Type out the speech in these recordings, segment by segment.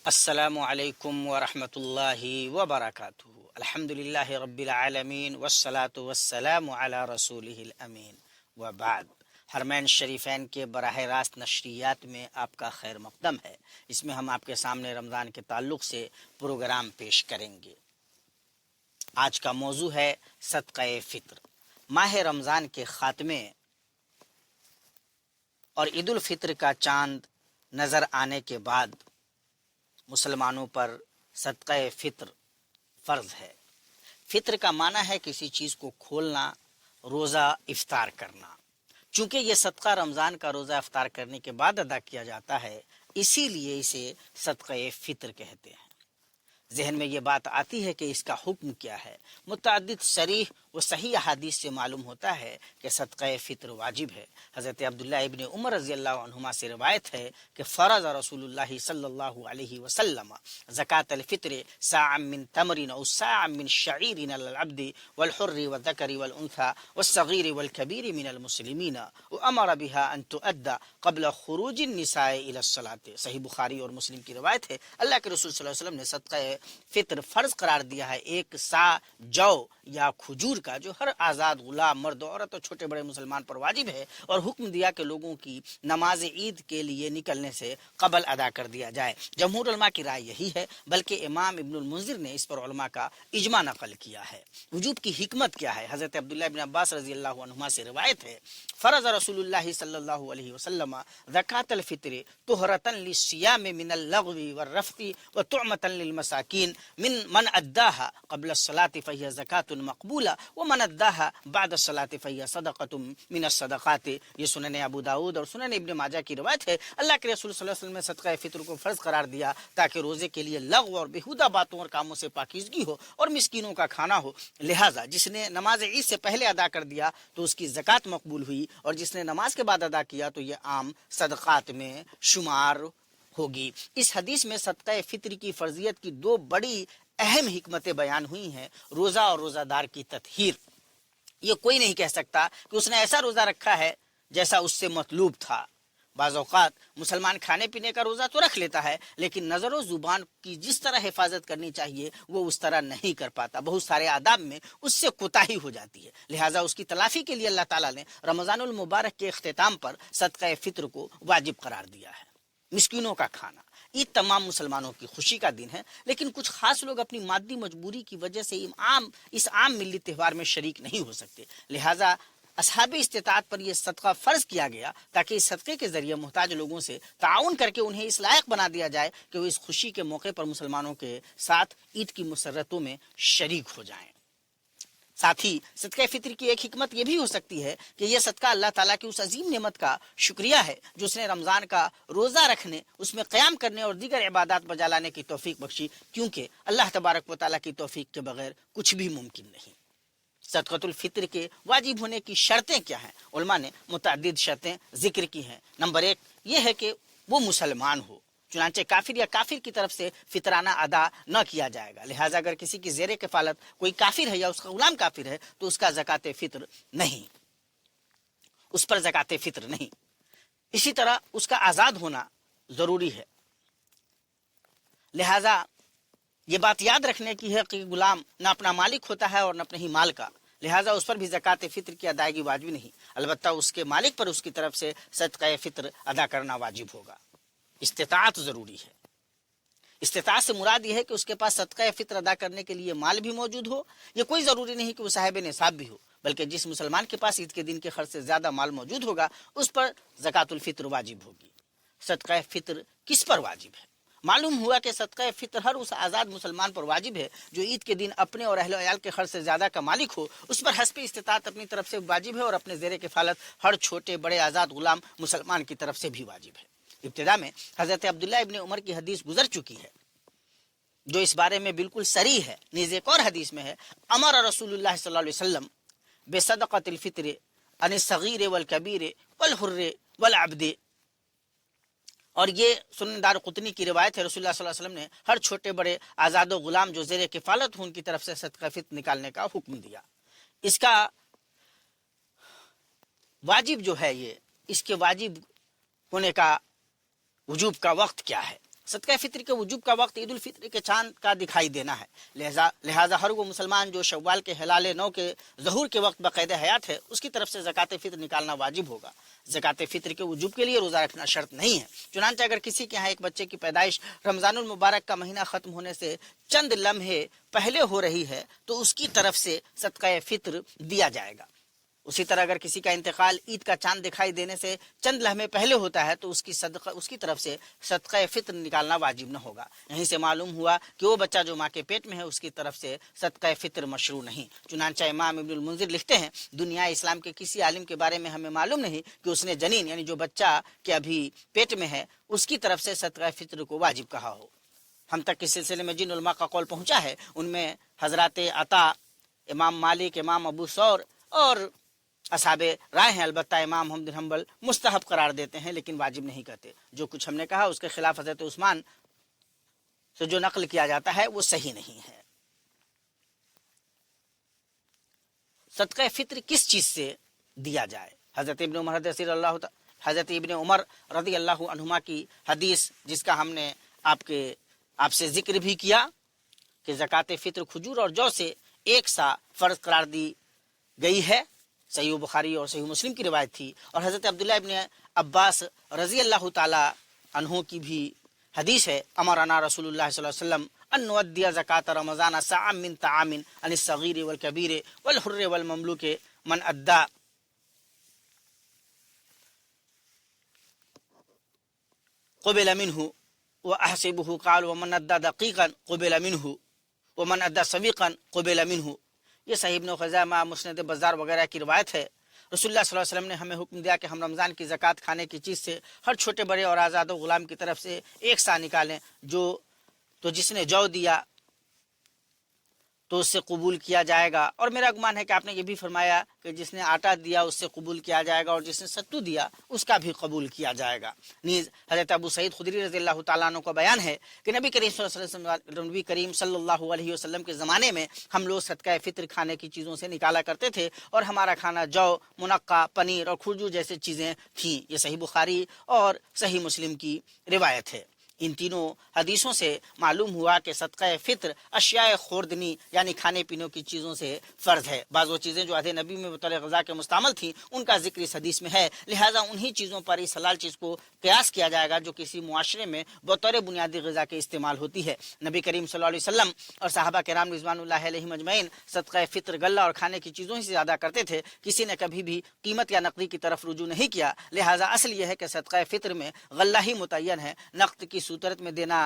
السلام علیکم ورحمۃ اللہ وبرکاتہ۔ الحمد للہ رب العالمین والصلاة والسلام علی رسولہ الامین وبعد۔ حرمین شریفین کے براہ راست نشریات میں آپ کا خیر مقدم ہے۔ اس میں ہم آپ کے سامنے رمضان کے تعلق سے پروگرام پیش کریں گے۔ آج کا موضوع ہے صدقہ فطر۔ ماہ رمضان کے خاتمے اور عید الفطر کا چاند نظر آنے کے بعد مسلمانوں پر صدقہ فطر فرض ہے۔ فطر کا معنی ہے کسی چیز کو کھولنا، روزہ افطار کرنا۔ چونکہ یہ صدقہ رمضان کا روزہ افطار کرنے کے بعد ادا کیا جاتا ہے، اسی لیے اسے صدقہ فطر کہتے ہیں۔ ذہن میں یہ بات آتی ہے کہ اس کا حکم کیا ہے۔ متعدد صریح و صحیح احادیث سے معلوم ہوتا ہے کہ صدقہ فطر واجب ہے۔ حضرت عبداللہ ابن عمر رضی اللہ عنہما سے روایت ہے کہ فرض رسول اللہ صلی اللہ علیہ وسلم زکاة الفطر ساعا من تمر او ساعا من شعیر علی العبد والحر والذکر والانثى والصغیر والکبیر من المسلمین وامر بها ان تؤدى قبل خروج النساء الى الصلاة۔ صحیح بخاری اور مسلم کی روایت ہے۔ اللہ کے رسول صلی اللہ علیہ وسلم نے صدقہ فطر فرض قرار دیا ہے، ایک سا جو یا کھجور کا، جو ہر آزاد غلام، مرد، عورت اور چھوٹے بڑے مسلمان پر واجب ہے، اور حکم دیا کہ لوگوں کی نماز عید کے لیے نکلنے سے قبل ادا کر دیا جائے۔ جمہور علماء کی رائے یہی ہے، بلکہ امام ابن المنذر نے اس پر علماء کا اجماع نقل کیا ہے۔ وجوب کی حکمت کیا ہے؟ حضرت عبداللہ ابن عباس رضی اللہ عنہما سے روایت ہے، فرض رسول اللہ صلی اللہ علیہ وسلم زکاة الفطر طہرة للصیام من اللغو والرفث وطعمة للمساکین من اداها قبل الصلاة فهي زکاة مقبولہ ومن اداها بعد الصلاة فهي صدقة من الصدقات۔ یہ سنن ابو داؤد اور سنن ابن ماجہ کی روایت ہے۔ اللہ کے رسول صلی اللہ علیہ وسلم نے صدقہ فطر کو فرض قرار دیا تاکہ روزے کے لیے لغو اور بیہودہ باتوں اور کاموں سے پاکیزگی ہو اور مسکینوں کا کھانا ہو۔ لہٰذا جس نے نماز عید سے پہلے ادا کر دیا تو اس کی زکوٰۃ مقبول ہوئی، اور جس نے نماز کے بعد ادا کیا تو یہ عام صدقات میں شمار ہوگی۔ اس حدیث میں صدقہ فطر کی فرضیت کی دو بڑی اہم حکمتیں بیان ہوئی ہیں۔ روزہ اور روزہ دار کی تطہیر۔ یہ کوئی نہیں کہہ سکتا کہ اس نے ایسا روزہ رکھا ہے جیسا اس سے مطلوب تھا۔ بعض اوقات مسلمان کھانے پینے کا روزہ تو رکھ لیتا ہے، لیکن نظر و زبان کی جس طرح حفاظت کرنی چاہیے وہ اس طرح نہیں کر پاتا۔ بہت سارے آداب میں اس سے کوتاہی ہو جاتی ہے، لہٰذا اس کی تلافی کے لیے اللہ تعالیٰ نے رمضان المبارک کے اختتام پر صدقہ فطر کو واجب قرار دیا ہے۔ مسکینوں کا کھانا۔ عید تمام مسلمانوں کی خوشی کا دن ہے، لیکن کچھ خاص لوگ اپنی مادی مجبوری کی وجہ سے اس عام ملی تہوار میں شریک نہیں ہو سکتے، لہٰذا اصحاب استطاعت پر یہ صدقہ فرض کیا گیا تاکہ اس صدقے کے ذریعے محتاج لوگوں سے تعاون کر کے انہیں اس لائق بنا دیا جائے کہ وہ اس خوشی کے موقع پر مسلمانوں کے ساتھ عید کی مسرتوں میں شریک ہو جائیں۔ ساتھ ہی صدقہ فطر کی ایک حکمت یہ بھی ہو سکتی ہے کہ یہ صدقہ اللہ تعالیٰ کی اس عظیم نعمت کا شکریہ ہے جو اس نے رمضان کا روزہ رکھنے، اس میں قیام کرنے اور دیگر عبادات بجا لانے کی توفیق بخشی، کیونکہ اللہ تبارک و تعالیٰ کی توفیق کے بغیر کچھ بھی ممکن نہیں۔ صدقۃ الفطر کے واجب ہونے کی شرطیں کیا ہیں؟ علماء نے متعدد شرطیں ذکر کی ہیں۔ نمبر 1 یہ ہے کہ وہ مسلمان ہو، چنانچہ کافر یا کافر کی طرف سے فطرانہ ادا نہ کیا جائے گا، لہٰذا اگر کسی کی زیر کفالت کوئی کافر ہے یا اس کا غلام کافر ہے تو اس کا زکوٰۃ فطر نہیں، اس پر زکوٰۃ فطر نہیں۔ اسی طرح اس کا آزاد ہونا ضروری ہے، لہٰذا یہ بات یاد رکھنے کی ہے کہ غلام نہ اپنا مالک ہوتا ہے اور نہ اپنے ہی مال کا، لہٰذا اس پر بھی زکوٰۃ فطر کی ادائیگی واجب نہیں، البتہ اس کے مالک پر اس کی طرف سے صدقہ فطر ادا کرنا واجب ہوگا۔ استطاعت ضروری ہے۔ استطاعت سے مراد یہ ہے کہ اس کے پاس صدقہ فطر ادا کرنے کے لیے مال بھی موجود ہو۔ یہ کوئی ضروری نہیں کہ وہ صاحب نصاب بھی ہو، بلکہ جس مسلمان کے پاس عید کے دن کے خرچ سے زیادہ مال موجود ہوگا اس پر زکوٰۃ الفطر واجب ہوگی۔ صدقہ فطر کس پر واجب ہے؟ معلوم ہوا کہ صدقہ فطر ہر اس آزاد مسلمان پر واجب ہے جو عید کے دن اپنے اور اہل و عیال کے خرچ سے زیادہ کا مالک ہو، اس پر حسب استطاعت اپنی طرف سے واجب ہے، اور اپنے زیر کفالت ہر چھوٹے بڑے آزاد غلام مسلمان کی طرف سے بھی واجب ہے۔ ابتدا میں حضرت عبداللہ ابن عمر کی حدیث گزر چکی ہے جو اس بارے میں بالکل صریح ہے۔ نیز ایک اور حدیث میں ہے، امر رسول اللہ صلی اللہ علیہ وسلم بصدقۃ الفطر عن الصغیر والکبیر والحر والعبد، اور یہ سنن دارقطنی کی روایت ہے، رسول اللہ صلی اللہ علیہ وسلم نے ہر چھوٹے بڑے آزاد و غلام جو زیر کفالت ہوں ان کی طرف سے صدقہ فطر نکالنے کا حکم دیا۔ اس کا واجب جو ہے، یہ اس کے واجب ہونے کا وجوب کا وقت کیا ہے؟ صدقہ فطر کے وجوب کا وقت عید الفطر کے چاند کا دکھائی دینا ہے، لہذا ہر وہ مسلمان جو شوال کے ہلال نو کے ظہور کے وقت بقید حیات ہے اس کی طرف سے زکوٰۃ فطر نکالنا واجب ہوگا۔ زکوٰۃ فطر کے وجوب کے لیے روزہ رکھنا شرط نہیں ہے، چنانچہ اگر کسی کے ہاں ایک بچے کی پیدائش رمضان المبارک کا مہینہ ختم ہونے سے چند لمحے پہلے ہو رہی ہے تو اس کی طرف سے صدقہ فطر دیا جائے گا۔ اسی طرح اگر کسی کا انتقال عید کا چاند دکھائی دینے سے چند لمحے پہلے ہوتا ہے تو اس کی طرف سے صدقہ فطر نکالنا واجب نہ ہوگا۔ یہیں سے معلوم ہوا کہ وہ بچہ جو ماں کے پیٹ میں ہے اس کی طرف سے صدقہ فطر مشروع نہیں۔ چنانچہ امام ابن المنذر لکھتے ہیں، دنیا اسلام کے کسی عالم کے بارے میں ہمیں معلوم نہیں کہ اس نے جنین یعنی جو بچہ کے ابھی پیٹ میں ہے اس کی طرف سے صدقہ فطر کو واجب کہا ہو۔ ہم تک اس سلسلے میں جن علماء کا قول پہنچا ہے ان میں حضرات عطا، امام مالک، امام ابو ثور اور اصحاب رائے ہیں۔ البتہ امام احمد بن حنبل مستحب قرار دیتے ہیں لیکن واجب نہیں کہتے۔ جو کچھ ہم نے کہا اس کے خلاف حضرت عثمان سے جو نقل کیا جاتا ہے وہ صحیح نہیں ہے۔ صدقہ فطر کس چیز سے دیا جائے؟ حضرت ابن عمر رضی اللہ عنہما کی حدیث جس کا ہم نے آپ سے ذکر بھی کیا کہ زکوٰۃ فطر کھجور اور جو سے ایک سا فرض قرار دی گئی ہے، صحیح بخاری اور صحیح مسلم کی روایت تھی، اور حضرت عبداللہ ابن عباس رضی اللہ تعالی عنہ کی بھی حدیث ہے، امرنا رسول اللہ صلی اللہ علیہ وسلم ان نؤدی زکاۃ رمضان صاعا من طعام عن الصغیر والکبیر والحر والمملوک من ادى قبل منه واحسبه قال ومن ادى دقيقا قبل منه ومن ادى سويقا قبل منه۔ یہ صحیح ابن خزیمہ، مسند بزار وغیرہ کی روایت ہے۔ رسول اللہ صلی اللہ علیہ وسلم نے ہمیں حکم دیا کہ ہم رمضان کی زکوٰۃ کھانے کی چیز سے ہر چھوٹے بڑے اور آزاد و غلام کی طرف سے ایک سا نکالیں، تو جس نے جو دیا تو اس سے قبول کیا جائے گا، اور میرا گمان ہے کہ آپ نے یہ بھی فرمایا کہ جس نے آٹا دیا اس سے قبول کیا جائے گا، اور جس نے ستو دیا اس کا بھی قبول کیا جائے گا۔ نیز حضرت ابو سعید خدری رضی اللہ تعالیٰ عنہ کا بیان ہے کہ نبی کریم صلی اللہ علیہ وسلم کے زمانے میں ہم لوگ صدقہ فطر کھانے کی چیزوں سے نکالا کرتے تھے، اور ہمارا کھانا جو، منقع، پنیر اور کھجور جیسے چیزیں تھیں۔ یہ صحیح بخاری اور صحیح مسلم کی روایت ہے۔ ان تینوں حدیثوں سے معلوم ہوا کہ صدقہ فطر اشیاء خوردنی یعنی کھانے پینے کی چیزوں سے فرض ہے۔ بعض وہ چیزیں جو عہد نبی میں بطور غذا کے مستعمل تھیں ان کا ذکر اس حدیث میں ہے، لہٰذا انہی چیزوں پر اس حلال چیز کو قیاس کیا جائے گا جو کسی معاشرے میں بطور بنیادی غذا کے استعمال ہوتی ہے۔ نبی کریم صلی اللہ علیہ وسلم اور صحابہ کرام رضوان اللہ علیہم اجمعین صدقہ فطر غلہ اور کھانے کی چیزوں سے زیادہ کرتے تھے، کسی نے کبھی بھی قیمت یا نقدی کی طرف رجوع نہیں کیا، لہٰذا اصل یہ ہے کہ صدقہ فطر میں غلہ ہی متعین ہے، نقد کی صورت میں دینا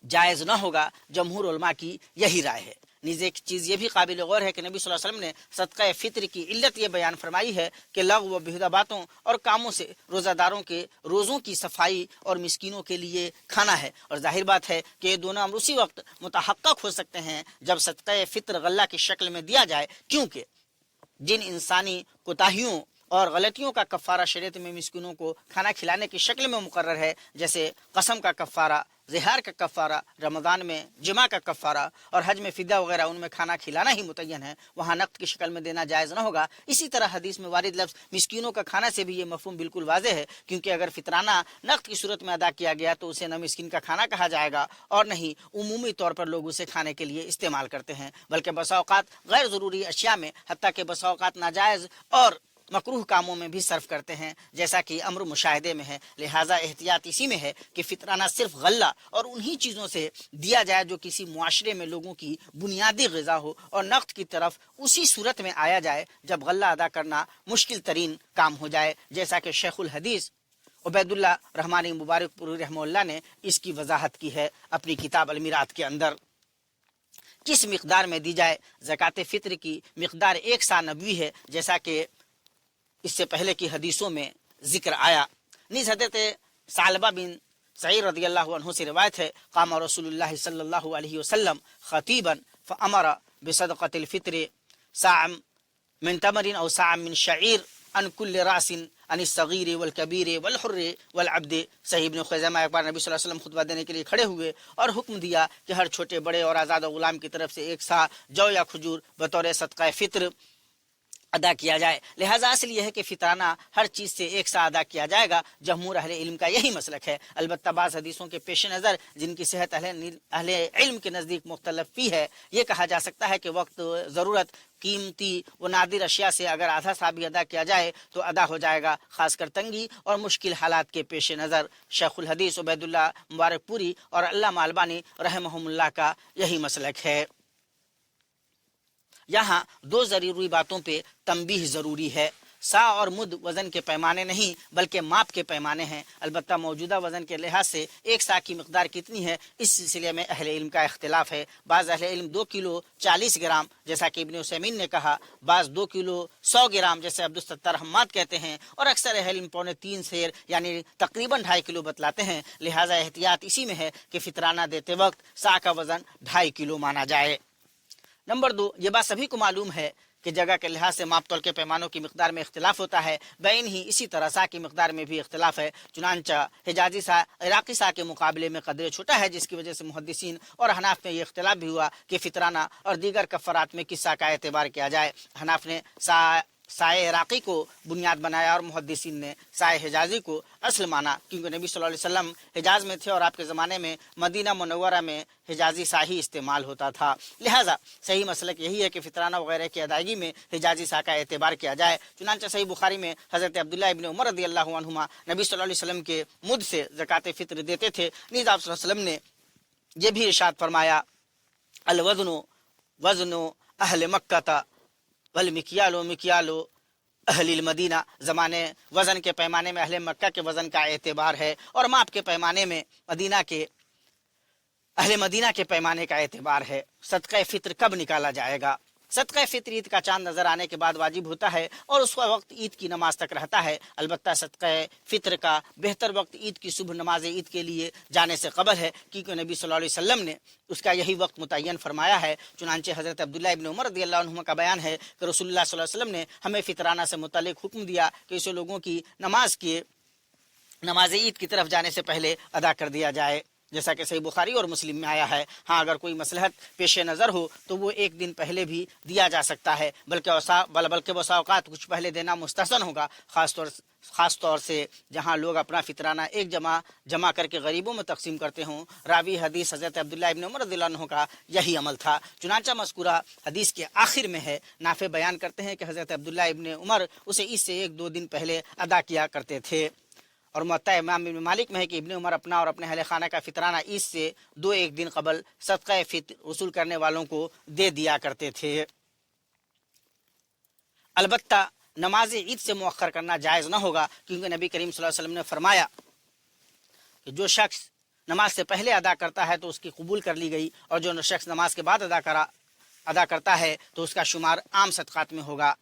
جائز نہ ہوگا۔ جمہور علماء کی یہی رائے ہے۔ نیز ایک چیز یہ بھی قابل غور ہے کہ نبی صلی اللہ علیہ وسلم نے صدقہ فطر کی علت یہ بیان فرمائی ہے کہ لغو و بیہودہ باتوں اور کاموں سے روزہ داروں کے روزوں کی صفائی اور مسکینوں کے لیے کھانا ہے، اور ظاہر بات ہے کہ یہ دونوں امر اسی وقت متحقق ہو سکتے ہیں جب صدقہ فطر غلہ کی شکل میں دیا جائے، کیونکہ جن انسانی کوتاہیوں اور غلطیوں کا کفارہ شریعت میں مسکینوں کو کھانا کھلانے کی شکل میں مقرر ہے، جیسے قسم کا کفارہ، زہار کا کفارہ، رمضان میں جمعہ کا کفارہ اور حج میں فدیہ وغیرہ، ان میں کھانا کھلانا ہی متعین ہے، وہاں نقد کی شکل میں دینا جائز نہ ہوگا۔ اسی طرح حدیث میں وارد لفظ مسکینوں کا کھانا سے بھی یہ مفہوم بالکل واضح ہے، کیونکہ اگر فطرانہ نقد کی صورت میں ادا کیا گیا تو اسے نہ مسکین کا کھانا کہا جائے گا اور نہ ہی عمومی طور پر لوگ اسے کھانے کے لیے استعمال کرتے ہیں، بلکہ بسا اوقات غیر ضروری اشیاء میں، حتیٰ کہ بسا اوقات ناجائز اور مکروہ کاموں میں بھی صرف کرتے ہیں، جیسا کہ امر مشاہدے میں ہے۔ لہٰذا احتیاط اسی میں ہے کہ فطرانہ صرف غلہ اور انہی چیزوں سے دیا جائے جو کسی معاشرے میں لوگوں کی بنیادی غذا ہو، اور نقد کی طرف اسی صورت میں آیا جائے جب غلہ ادا کرنا مشکل ترین کام ہو جائے، جیسا کہ شیخ الحدیث عبید اللہ رحمانی مبارک پوری رحمہ اللہ نے اس کی وضاحت کی ہے اپنی کتاب المیرات کے اندر۔ کس مقدار میں دی جائے؟ زکوٰۃ فطر کی مقدار 1 سا نبوی ہے، جیسا کہ اس سے پہلے کی حدیثوں میں ذکر آیا۔ نیز حضرت ثعلبہ بن سعید رضی اللہ عنہ سے روایت ہے، قام رسول اللہ صلی اللہ علیہ وسلم خطیبا فامر بصدقۃ الفطر صاع من تمر او صاع من شعیر عن کل راس عن الصغیر والکبیر والحر والعبد۔ صحیح ابن خزیمہ ایک بار نبی صلی اللہ علیہ وسلم خطبہ دینے کے لیے کھڑے ہوئے اور حکم دیا کہ ہر چھوٹے بڑے اور آزاد و غلام کی طرف سے 1 سا جو یا کھجور بطور صدقہ فطر ادا کیا جائے۔ لہٰذا اصل یہ ہے کہ فطرانہ ہر چیز سے ایک سا ادا کیا جائے گا۔ جمہور اہل علم کا یہی مسلک ہے۔ البتہ بعض حدیثوں کے پیش نظر جن کی صحت اہل علم کے نزدیک مختلف فی ہے، یہ کہا جا سکتا ہے کہ وقت ضرورت قیمتی و نادر اشیاء سے اگر آدھا سا بھی ادا کیا جائے تو ادا ہو جائے گا، خاص کر تنگی اور مشکل حالات کے پیش نظر۔ شیخ الحدیث عبید اللہ مبارک پوری اور علامہ البانی رحمہم اللہ کا یہی مسلک ہے۔ یہاں دو ضروری باتوں پہ تنبیہ ضروری ہے۔ سا اور مد وزن کے پیمانے نہیں بلکہ ماپ کے پیمانے ہیں۔ البتہ موجودہ وزن کے لحاظ سے ایک سا کی مقدار کتنی ہے اس سلسلے میں اہل علم کا اختلاف ہے۔ بعض اہل علم 2 کلو 40 گرام جیسا کہ ابن عثیمین نے کہا، بعض 2 کلو 100 گرام جیسے عبدالستار حماد کہتے ہیں، اور اکثر اہل علم 3.25 سیر یعنی تقریباً 2.5 کلو بتلاتے ہیں۔ لہٰذا احتیاط اسی میں ہے کہ فطرانہ دیتے وقت سا کا وزن 2.5 کلو مانا جائے۔ نمبر 2، یہ بات سبھی کو معلوم ہے کہ جگہ کے لحاظ سے ماپ تول کے پیمانوں کی مقدار میں اختلاف ہوتا ہے، بین ہی اسی طرح سا کی مقدار میں بھی اختلاف ہے۔ چنانچہ حجازی سا عراقی سا کے مقابلے میں قدرے چھوٹا ہے، جس کی وجہ سے محدثین اور حناف میں یہ اختلاف بھی ہوا کہ فطرانہ اور دیگر کفارات میں کس سا کا اعتبار کیا جائے۔ حناف نے سائے عراقی کو بنیاد بنایا اور محدثین نے سائے حجازی کو اصل مانا، کیونکہ نبی صلی اللہ علیہ وسلم حجاز میں تھے اور آپ کے زمانے میں مدینہ منورہ میں حجازی سا ہی استعمال ہوتا تھا۔ لہٰذا صحیح مسلک یہی ہے کہ فطرانہ وغیرہ کی ادائیگی میں حجازی سا کا اعتبار کیا جائے۔ چنانچہ صحیح بخاری میں حضرت عبداللہ ابن عمر رضی اللہ عنہما نبی صلی اللہ علیہ وسلم کے مد سے زکوٰۃ فطر دیتے تھے۔ نیز آپ صلی اللہ علیہ وسلم نے یہ بھی ارشاد فرمایا، الوزن وزن اہل مکہ والمکیال مکیال اہل المدینہ، زمانے وزن کے پیمانے میں اہل مکہ کے وزن کا اعتبار ہے اور ماپ کے پیمانے میں اہل مدینہ کے پیمانے کا اعتبار ہے۔ صدقہ فطر کب نکالا جائے گا؟ صدقہ فطر عید کا چاند نظر آنے کے بعد واجب ہوتا ہے اور اس کا وقت عید کی نماز تک رہتا ہے۔ البتہ صدقہ فطر کا بہتر وقت عید کی صبح نماز عید کے لیے جانے سے قبل ہے، کیونکہ نبی صلی اللہ علیہ وسلم نے اس کا یہی وقت متعین فرمایا ہے۔ چنانچہ حضرت عبداللہ ابن عمر رضی اللہ عنہما کا بیان ہے کہ رسول اللہ صلی اللہ علیہ وسلم نے ہمیں فطرانہ سے متعلق حکم دیا کہ اسے لوگوں کی نماز عید کی طرف جانے سے پہلے ادا کر دیا جائے، جیسا کہ صحیح بخاری اور مسلم میں آیا ہے۔ ہاں، اگر کوئی مصلحت پیش نظر ہو تو وہ ایک دن پہلے بھی دیا جا سکتا ہے، بلکہ بسا اوقات کچھ پہلے دینا مستحسن ہوگا، خاص طور سے جہاں لوگ اپنا فطرانہ ایک جمع کر کے غریبوں میں تقسیم کرتے ہوں۔ راوی حدیث حضرت عبداللہ ابن عمر رضی اللہ عنہ کا یہی عمل تھا۔ چنانچہ مذکورہ حدیث کے آخر میں ہے، نافع بیان کرتے ہیں کہ حضرت عبداللہ ابن عمر اسے اس سے 1-2 دن پہلے ادا کیا کرتے تھے، اور موطا امام ابن مالک میں ہے کہ ابن عمر اپنا اور اپنے اہل خانہ کا فطرانہ عید سے 2-1 دن قبل صدقہ فطر وصول کرنے والوں کو دے دیا کرتے تھے۔ البتہ نماز عید سے مؤخر کرنا جائز نہ ہوگا، کیونکہ نبی کریم صلی اللہ علیہ وسلم نے فرمایا کہ جو شخص نماز سے پہلے ادا کرتا ہے تو اس کی قبول کر لی گئی، اور جو شخص نماز کے بعد ادا کرتا ہے تو اس کا شمار عام صدقات میں ہوگا۔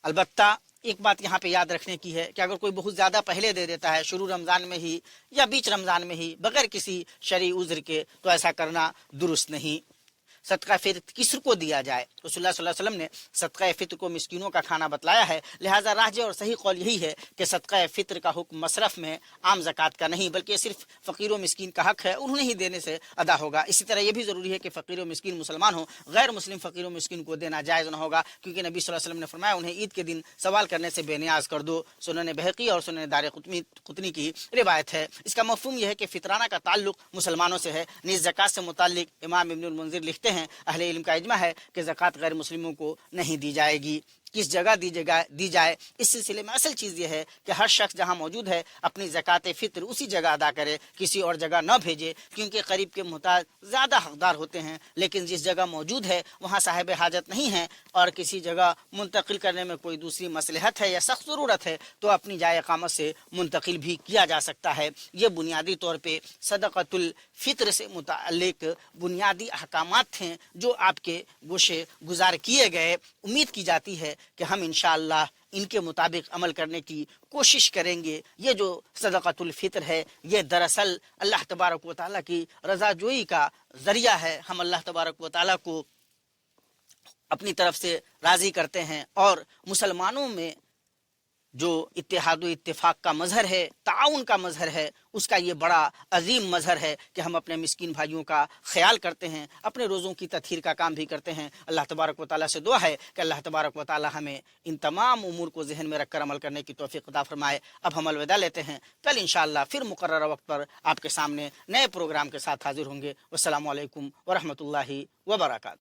البتہ ایک بات یہاں پہ یاد رکھنے کی ہے کہ اگر کوئی بہت زیادہ پہلے دے دیتا ہے، شروع رمضان میں ہی یا بیچ رمضان میں ہی، بغیر کسی شرعی عذر کے، تو ایسا کرنا درست نہیں۔ صدقہ فطر کس کو دیا جائے؟ رسول اللہ صلی اللہ علیہ وسلم نے صدقہ فطر کو مسکینوں کا کھانا بتلایا ہے، لہٰذا راجح اور صحیح قول یہی ہے کہ صدقہ فطر کا حکم مصرف میں عام زکوٰۃ کا نہیں بلکہ صرف فقیر و مسکین کا حق ہے، انہیں ہی دینے سے ادا ہوگا۔ اسی طرح یہ بھی ضروری ہے کہ فقیر و مسکین مسلمان ہوں، غیر مسلم فقیر و مسکین کو دینا جائز نہ ہوگا، کیونکہ نبی صلی اللہ علیہ وسلم نے فرمایا انہیں عید کے دن سوال کرنے سے بے نیاز کر دو۔ سنن بہقی اور سنن دارقطنی کی روایت ہے۔ اس کا مفہوم یہ ہے کہ فطرانہ کا تعلق مسلمانوں سے ہے۔ نیز زکوٰۃ سے متعلق امام ابن المنذر لکھتے ہیں، اہل علم کا اجماع ہے کہ زکوٰۃ غیر مسلموں کو نہیں دی جائے گی۔ کس جگہ دی جائے، اس سلسلے میں اصل چیز یہ ہے کہ ہر شخص جہاں موجود ہے اپنی زکوٰۃ فطر اسی جگہ ادا کرے، کسی اور جگہ نہ بھیجے، کیونکہ قریب کے محتاج زیادہ حقدار ہوتے ہیں، لیکن جس جگہ موجود ہے وہاں صاحب حاجت نہیں ہے اور کسی جگہ منتقل کرنے میں کوئی دوسری مصلحت ہے یا سخت ضرورت ہے تو اپنی جائے اقامت سے منتقل بھی کیا جا سکتا ہے۔ یہ بنیادی طور پہ صدقۃ الفطر سے متعلق بنیادی احکامات تھے جو آپ کے گوشے گزار کیے گئے۔ امید کی جاتی ہے کہ ہم انشاءاللہ ان کے مطابق عمل کرنے کی کوشش کریں گے۔ یہ جو صدقۃ الفطر ہے یہ دراصل اللہ تبارک و تعالیٰ کی رضا جوئی کا ذریعہ ہے۔ ہم اللہ تبارک و تعالیٰ کو اپنی طرف سے راضی کرتے ہیں اور مسلمانوں میں جو اتحاد و اتفاق کا مظہر ہے، تعاون کا مظہر ہے، اس کا یہ بڑا عظیم مظہر ہے کہ ہم اپنے مسکین بھائیوں کا خیال کرتے ہیں، اپنے روزوں کی تطہیر کا کام بھی کرتے ہیں۔ اللہ تبارک و تعالیٰ سے دعا ہے کہ اللہ تبارک و تعالیٰ ہمیں ان تمام امور کو ذہن میں رکھ کر عمل کرنے کی توفیق عطا فرمائے۔ اب ہم الوداع لیتے ہیں، کل انشاءاللہ پھر مقررہ وقت پر آپ کے سامنے نئے پروگرام کے ساتھ حاضر ہوں گے۔ والسلام علیکم ورحمۃ اللہ وبرکاتہ۔